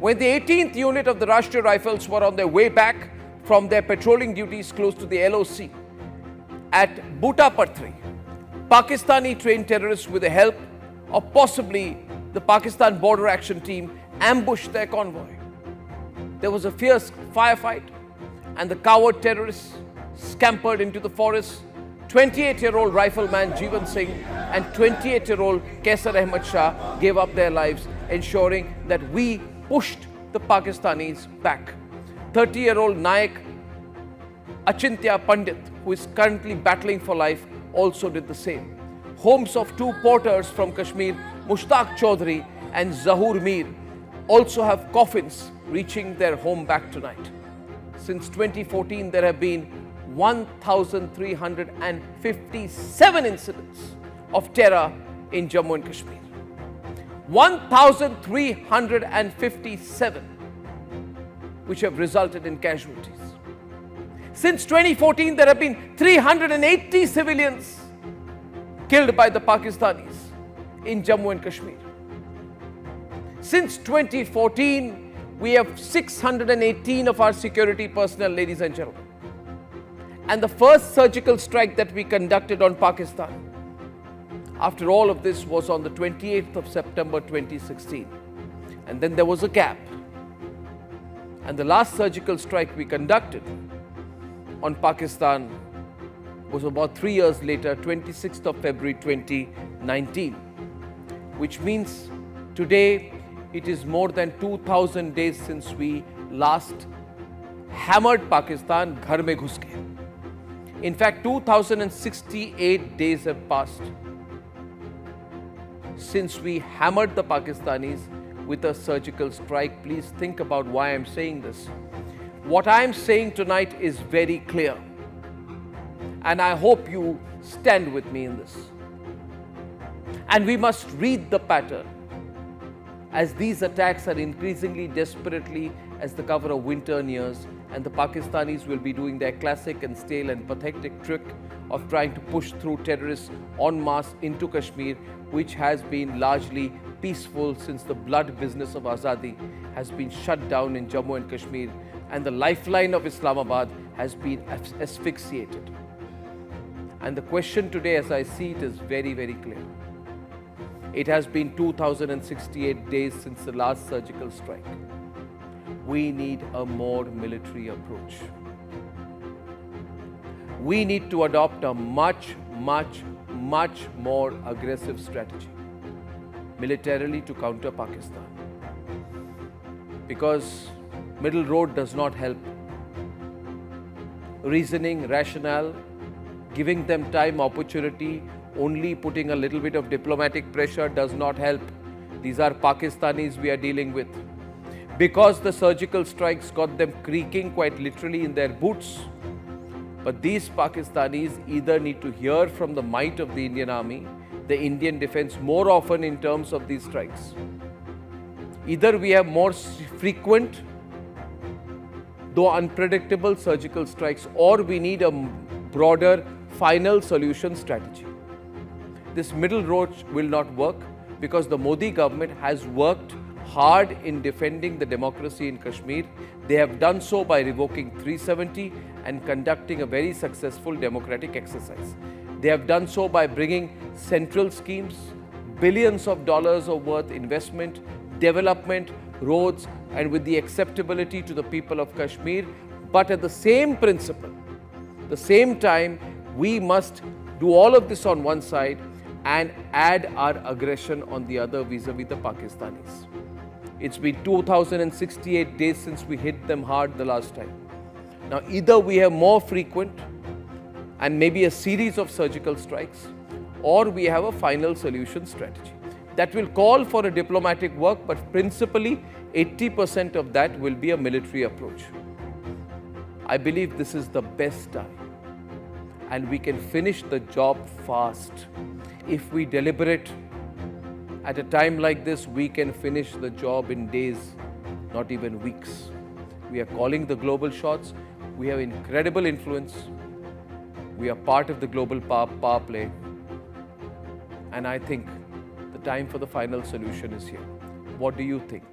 when the 18th unit of the Rashtriya Rifles were on their way back from their patrolling duties close to the LOC at Butapatri, Pakistani trained terrorists with the help of possibly the Pakistan Border Action Team ambushed their convoy. There was a fierce firefight and the coward terrorists scampered into the forest. 28-year-old rifleman Jeevan Singh and 28-year-old Kaisar Ahmad Shah gave up their lives, ensuring that we pushed the Pakistanis back. 30-year-old Nayak Achintya Pandit, who is currently battling for life, also did the same. Homes of two porters from Kashmir, Mushtaq Chaudhary and Zahur Mir, also have coffins reaching their home back tonight. Since 2014, there have been 1,357 incidents of terror in Jammu and Kashmir. 1,357, which have resulted in casualties. Since 2014, there have been 380 civilians killed by the Pakistanis in Jammu and Kashmir. Since 2014, we have 618 of our security personnel, ladies and gentlemen. And the first surgical strike that we conducted on Pakistan, after all of this, was on the 28th of September 2016. And then there was a gap. And the last surgical strike we conducted on Pakistan was about 3 years later, 26th of February 2019. Which means today it is more than 2,000 days since we last hammered Pakistan ghar mein ghus ke. In fact, 2,068 days have passed since we hammered the Pakistanis with a surgical strike. Please think about why I'm saying this. What I'm saying tonight is very clear, and I hope you stand with me in this. And we must read the pattern as these attacks are increasingly desperately as the cover of winter nears, and the Pakistanis will be doing their classic and stale and pathetic trick of trying to push through terrorists en masse into Kashmir, which has been largely peaceful since the blood business of Azadi has been shut down in Jammu and Kashmir, and the lifeline of Islamabad has been asphyxiated. And the question today, as I see it, is very, very clear. It has been 2,068 days since the last surgical strike. We need a more military approach. We need to adopt a much more aggressive strategy militarily to counter Pakistan. Because middle road does not help. Reasoning, rationale, giving them time, opportunity, only putting a little bit of diplomatic pressure does not help. These are Pakistanis we are dealing with. Because the surgical strikes got them creaking quite literally in their boots. But these Pakistanis either need to hear from the might of the Indian Army, the Indian defense, more often in terms of these strikes. Either we have more frequent, though unpredictable surgical strikes, or we need a broader final solution strategy. This middle road will not work because the Modi government has worked hard in defending the democracy in Kashmir. They have done so by revoking 370 and conducting a very successful democratic exercise. They have done so by bringing central schemes, billions of dollars of worth investment, development, roads, and with the acceptability to the people of Kashmir. But at the same principle, the same time, we must do all of this on one side and add our aggression on the other vis-a-vis the Pakistanis. It's been 2,068 days since we hit them hard the last time. Now, either we have more frequent and maybe a series of surgical strikes, or we have a final solution strategy. That will call for a diplomatic work, but principally 80% of that will be a military approach. I believe this is the best time, and we can finish the job fast. If we deliberate at a time like this, we can finish the job in days, not even weeks. We are calling the global shots. We have incredible influence. We are part of the global power play. And I think the time for the final solution is here. What do you think?